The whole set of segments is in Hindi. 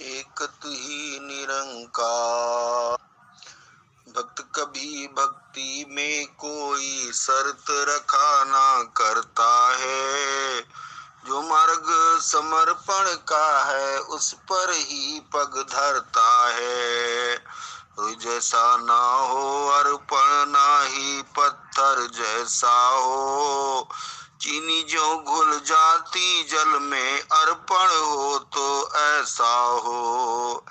एक तू ही निरंकार। भक्त कभी भक्ति में कोई शर्त रखा ना करता है। जो मार्ग समर्पण का है उस पर ही पग धरता है। कोई जैसा ना हो अर्पण ना ही पत्थर जैसा हो। चीनी जो घुल जाती जल में अर्पण हो तो ऐसा हो।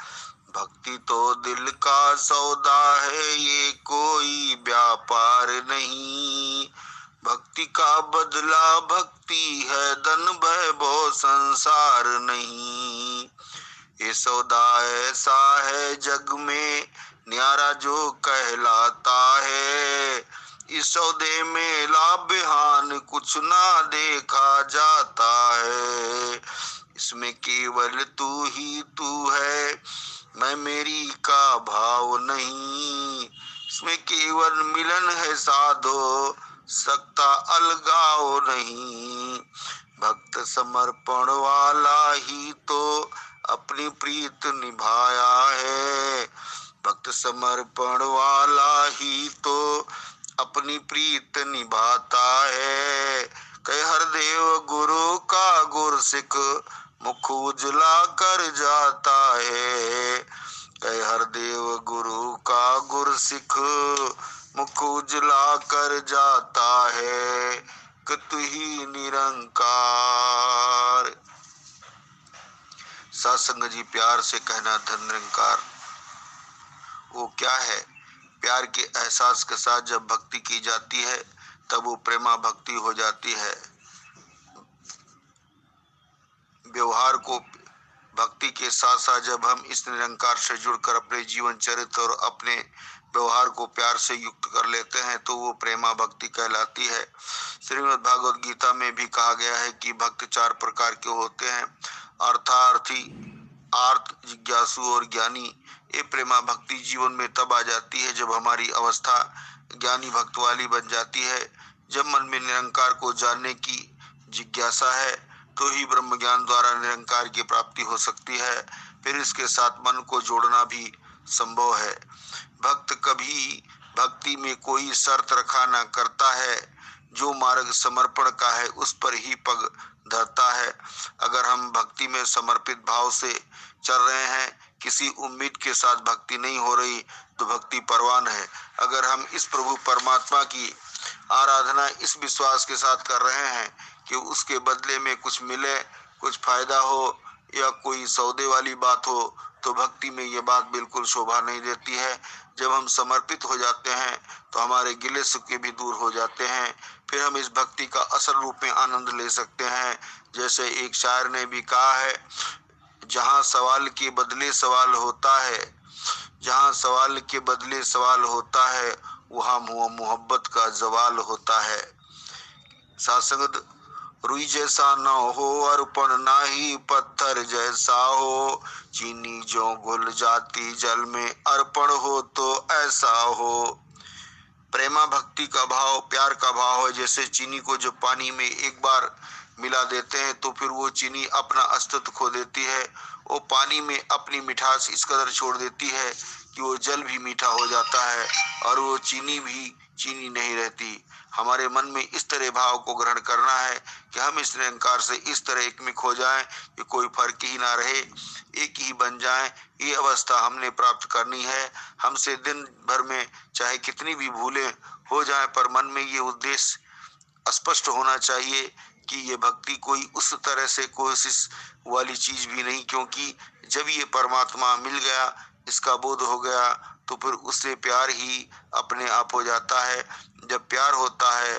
भक्ति तो दिल का सौदा है ये कोई व्यापार नहीं। भक्ति का बदला भक्ति है धन वैभव संसार नहीं। ये सौदा ऐसा है जग में न्यारा जो कहलाता है। इस सौदे में लाभ हानि कुछ ना देखा जाता है। इसमें केवल तू ही तू है मैं मेरी का भाव नहीं। इसमें केवल मिलन है साधो सकता अलगाव नहीं। भक्त समर्पण वाला ही तो अपनी प्रीत निभाया है। भक्त समर्पण वाला ही तो अपनी प्रीत निभाता है। कह हर देव गुरु का गुर सिख मुख उजला कर जाता है। कह हर देव गुरु का गुर सिख मुख उजला कर जाता है। कि तू ही निरंकार। सत्संग जी प्यार से कहना धन निरंकार वो क्या है। प्यार के एहसास के साथ जब भक्ति की जाती है तब वो प्रेमा भक्ति हो जाती है। व्यवहार को भक्ति के साथ साथ जब हम इस निरंकार से जुड़कर अपने जीवन चरित्र और अपने व्यवहार को प्यार से युक्त कर लेते हैं तो वो प्रेमा भक्ति कहलाती है। श्रीमद् भागवत गीता में भी कहा गया है कि भक्त 4 प्रकार के होते हैं। अर्थार्थी, आर्त, जिज्ञासु और ज्ञानी। ये प्रेमा भक्ति जीवन में तब आ जाती है जब हमारी अवस्था ज्ञानी भक्त वाली बन जाती है। जब मन में निरंकार को जानने की जिज्ञासा है तो ही ब्रह्म ज्ञान द्वारा निरंकार की प्राप्ति हो सकती है। फिर इसके साथ मन को जोड़ना भी संभव है। भक्त कभी भक्ति में कोई शर्त रखा ना करता है। जो मार्ग समर्पण का है उस पर ही पग धरता है। अगर हम भक्ति में समर्पित भाव से चल रहे हैं, किसी उम्मीद के साथ भक्ति नहीं हो रही तो भक्ति परवान है। अगर हम इस प्रभु परमात्मा की आराधना इस विश्वास के साथ कर रहे हैं कि उसके बदले में कुछ मिले, कुछ फायदा हो या कोई सौदे वाली बात हो, तो भक्ति में ये बात बिल्कुल शोभा नहीं देती है। जब हम समर्पित हो जाते हैं तो हमारे गिले सुखे भी दूर हो जाते हैं। फिर हम इस भक्ति का असल रूप में आनंद ले सकते हैं। जैसे एक शायर ने भी कहा है, जहाँ सवाल के बदले सवाल होता है, जहाँ सवाल के बदले सवाल होता है वहाँ मोहब्बत का जवाल होता है। सासंग रुई जैसा न हो अर्पण ना ही पत्थर जैसा हो। चीनी जो घुल जाती जल में अर्पण हो तो ऐसा हो। प्रेमा भक्ति का भाव प्यार का भाव है। जैसे चीनी को जब पानी में एक बार मिला देते हैं तो फिर वो चीनी अपना अस्तित्व खो देती है। वो पानी में अपनी मिठास इस कदर छोड़ देती है कि वो जल भी मीठा हो जाता है और वो चीनी भी चीनी नहीं रहती। हमारे मन में इस तरह भाव को ग्रहण करना है कि हम इस निरंकार से इस तरह एक में खो जाएं कि कोई फर्क ही ना रहे, एक ही बन जाएं। ये अवस्था हमने प्राप्त करनी है। हमसे दिन भर में चाहे कितनी भी भूलें हो जाएं पर मन में ये उद्देश्य स्पष्ट होना चाहिए कि ये भक्ति कोई उस तरह से कोशिश वाली चीज भी नहीं, क्योंकि जब ये परमात्मा मिल गया, इसका बोध हो गया तो फिर उससे प्यार ही अपने आप हो जाता है। जब प्यार होता है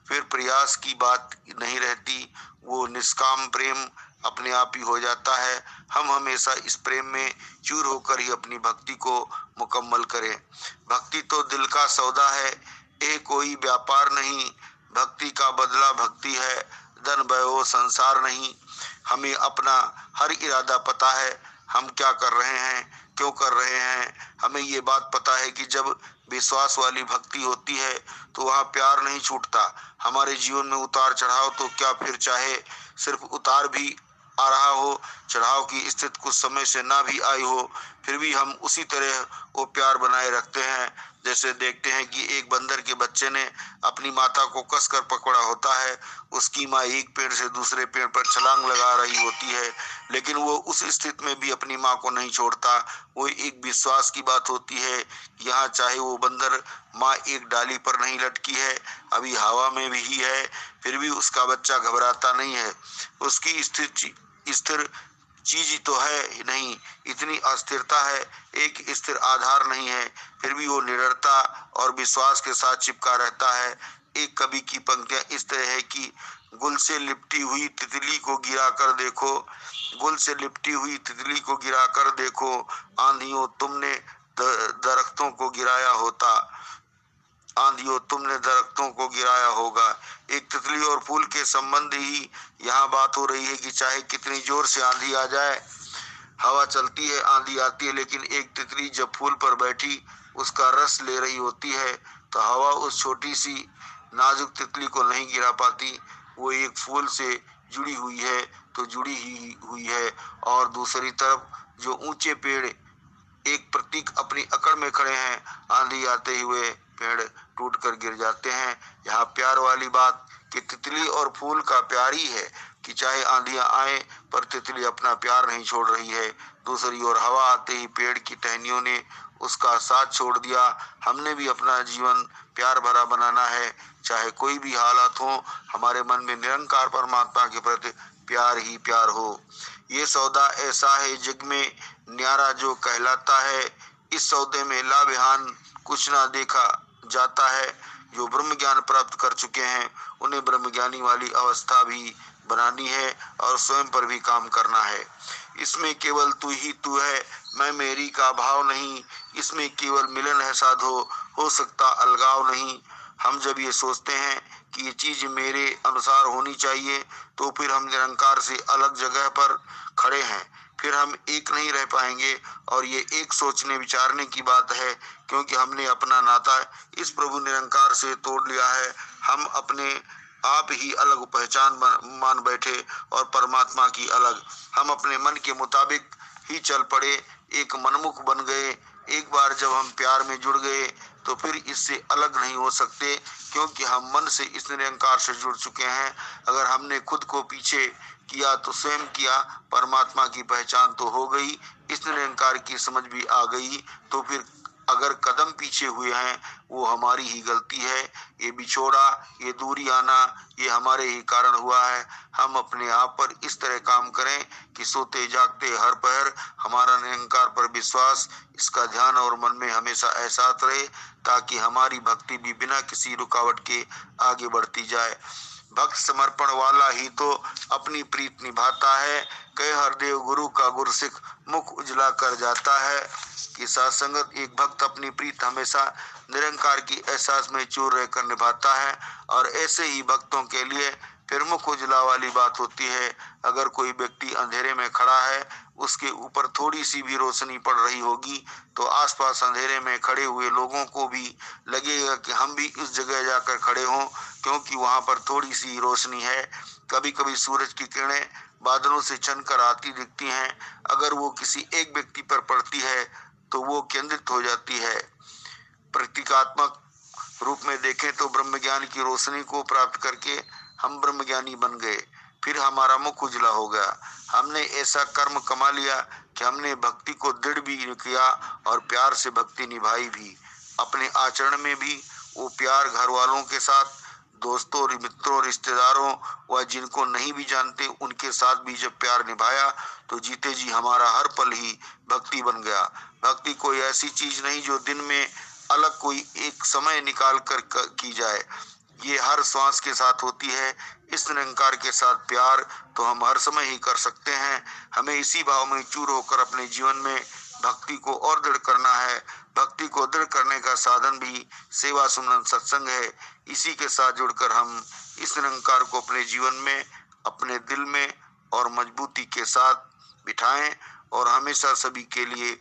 फिर प्रयास की बात नहीं रहती, वो निष्काम प्रेम अपने आप ही हो जाता है। हम हमेशा इस प्रेम में चूर होकर ही अपनी भक्ति को मुकम्मल करें। भक्ति तो दिल का सौदा है, ये कोई व्यापार नहीं। भक्ति का बदला भक्ति है, धन वैभव संसार नहीं। हमें अपना हर इरादा पता है, हम क्या कर रहे हैं, क्यों कर रहे हैं। हमें ये बात पता है कि जब विश्वास वाली भक्ति होती है तो वहाँ प्यार नहीं छूटता। हमारे जीवन में उतार चढ़ाव तो क्या, फिर चाहे सिर्फ उतार भी आ रहा हो, चढ़ाव की स्थिति कुछ समय से ना भी आई हो, फिर भी हम उसी तरह वो प्यार बनाए रखते हैं। जैसे देखते हैं कि एक बंदर के बच्चे ने अपनी माता को कसकर पकड़ा होता है, उसकी माँ एक पेड़ से दूसरे पेड़ पर छलांग लगा रही होती है, लेकिन वो उस स्थिति में भी अपनी माँ को नहीं छोड़ता। वो एक विश्वास की बात होती है, यहाँ चाहे वो बंदर माँ एक डाली पर नहीं लटकी है, अभी हवा में भी है, फिर भी उसका बच्चा घबराता नहीं है। उसकी स्थिर चीज तो है ही नहीं, इतनी अस्थिरता है, एक स्थिर आधार नहीं है, फिर भी वो निडरता और विश्वास के साथ चिपका रहता है। एक कवि की पंक्तियां इस तरह है कि गुल से लिपटी हुई तितली को गिरा कर देखो, गुल से लिपटी हुई तितली को गिरा कर देखो, आंधियों तुमने दरख्तों को गिराया होता, आंधियों तुमने दरख्तों को गिराया होगा। एक तितली और फूल के संबंध ही यहाँ बात हो रही है कि चाहे कितनी जोर से आंधी आ जाए, हवा चलती है, आंधी आती है, लेकिन एक तितली जब फूल पर बैठी उसका रस ले रही होती है, तो हवा उस छोटी सी नाजुक तितली को नहीं गिरा पाती। वो एक फूल से जुड़ी हुई है तो जुड़ी ही हुई है, और दूसरी तरफ जो ऊंचे पेड़ एक प्रतीक अपनी अकड़ में खड़े हैं, आंधी आते हुए पेड़ टूटकर गिर जाते हैं। यहाँ प्यार वाली बात कि तितली और फूल का प्यार ही है कि चाहे आंधियां आए पर तितली अपना प्यार नहीं छोड़ रही है। दूसरी ओर हवा आते ही पेड़ की टहनियों ने उसका साथ छोड़ दिया। हमने भी अपना जीवन प्यार भरा बनाना है, चाहे कोई भी हालात हो, हमारे मन में निरंकार परमात्मा के प्रति प्यार ही प्यार हो। ये सौदा ऐसा है जग में न्यारा जो कहलाता है, इस सौदे में लाभहान कुछ ना देखा जाता है। जो ब्रह्म ज्ञान प्राप्त कर चुके हैं उन्हें ब्रह्म ज्ञानी वाली अवस्था भी बनानी है और स्वयं पर भी काम करना है। इसमें केवल तू ही तू है, मैं मेरी का भाव नहीं, इसमें केवल मिलन है साधो, हो सकता अलगाव नहीं। हम जब ये सोचते हैं कि ये चीज मेरे अनुसार होनी चाहिए, तो फिर हम निरंकार से अलग जगह पर खड़े हैं, फिर हम एक नहीं रह पाएंगे। और ये एक सोचने विचारने की बात है, क्योंकि हमने अपना नाता इस प्रभु निरंकार से तोड़ लिया है। हम अपने आप ही अलग पहचान मान बैठे और परमात्मा की अलग। हम अपने मन के मुताबिक ही चल पड़े, एक मनमुख बन गए। एक बार जब हम प्यार में जुड़ गए तो फिर इससे अलग नहीं हो सकते, क्योंकि हम मन से इस निरंकार से जुड़ चुके हैं। अगर हमने खुद को पीछे किया तो स्वयं किया, परमात्मा की पहचान तो हो गई, इस निरंकार की समझ भी आ गई, तो फिर अगर कदम पीछे हुए हैं वो हमारी ही गलती है। ये बिछोड़ा, ये दूरी आना, ये हमारे ही कारण हुआ है। हम अपने आप पर इस तरह काम करें कि सोते जागते हर पहर हमारा निरंकार पर विश्वास, इसका ध्यान और मन में हमेशा एहसास रहे, ताकि हमारी भक्ति भी बिना किसी रुकावट के आगे बढ़ती जाए। भक्त समर्पण वाला ही तो अपनी प्रीत निभाता है, कहे हरदेव गुरु का गुरसिख मुख उजला कर जाता है। कि साथ संगत एक भक्त अपनी प्रीत हमेशा निरंकार की एहसास में चूर रहकर निभाता है, और ऐसे ही भक्तों के लिए फिर मुख उजला वाली बात होती है। अगर कोई व्यक्ति अंधेरे में खड़ा है, उसके ऊपर थोड़ी सी भी रोशनी पड़ रही होगी, तो आसपास अंधेरे में खड़े हुए लोगों को भी लगेगा कि हम भी उस जगह जाकर खड़े हों, क्योंकि वहां पर थोड़ी सी रोशनी है। कभी कभी सूरज की किरणें बादलों से छनकर आती दिखती हैं, अगर वो किसी एक व्यक्ति पर पड़ती है तो वो केंद्रित हो जाती है। प्रतीकात्मक रूप में देखें तो ब्रह्म ज्ञान की रोशनी को प्राप्त करके हम ब्रह्म ज्ञानी बन गए, फिर हमारा मुख उजला हो गया। हमने ऐसा कर्म कमा लिया कि हमने भक्ति को दृढ़ भी किया और प्यार से भक्ति निभाई भी। अपने आचरण में भी वो प्यार घर वालों के साथ, दोस्तों, मित्रों, रिश्तेदारों व जिनको नहीं भी जानते उनके साथ भी जब प्यार निभाया, तो जीते जी हमारा हर पल ही भक्ति बन गया। भक्ति कोई ऐसी चीज नहीं जो दिन में अलग कोई एक समय निकाल कर की जाए, ये हर श्वास के साथ होती है। इस निरंकार के साथ प्यार तो हम हर समय ही कर सकते हैं। हमें इसी भाव में चूर होकर अपने जीवन में भक्ति को और दृढ़ करना है। भक्ति को दृढ़ करने का साधन भी सेवा, सुमरन, सत्संग है। इसी के साथ जुड़कर हम इस निरंकार को अपने जीवन में, अपने दिल में और मजबूती के साथ बिठाएं, और हमेशा सभी के लिए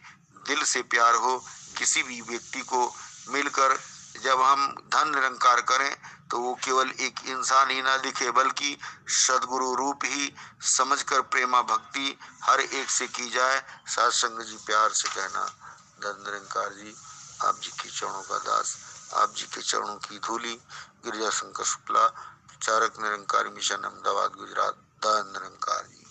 दिल से प्यार हो। किसी भी व्यक्ति को मिलकर जब हम धन निरंकार करें तो वो केवल एक इंसान ही ना दिखे बल्कि सदगुरु रूप ही समझकर प्रेमा भक्ति हर एक से की जाए। सत्संग जी प्यार से कहना, धन निरंकार जी आप जी के चरणों का दास, आप जी के चरणों की धूली। गिरिजा शंकर शुक्ला, प्रचारक निरंकारी मिशन, अहमदाबाद गुजरात। धन निरंकार जी।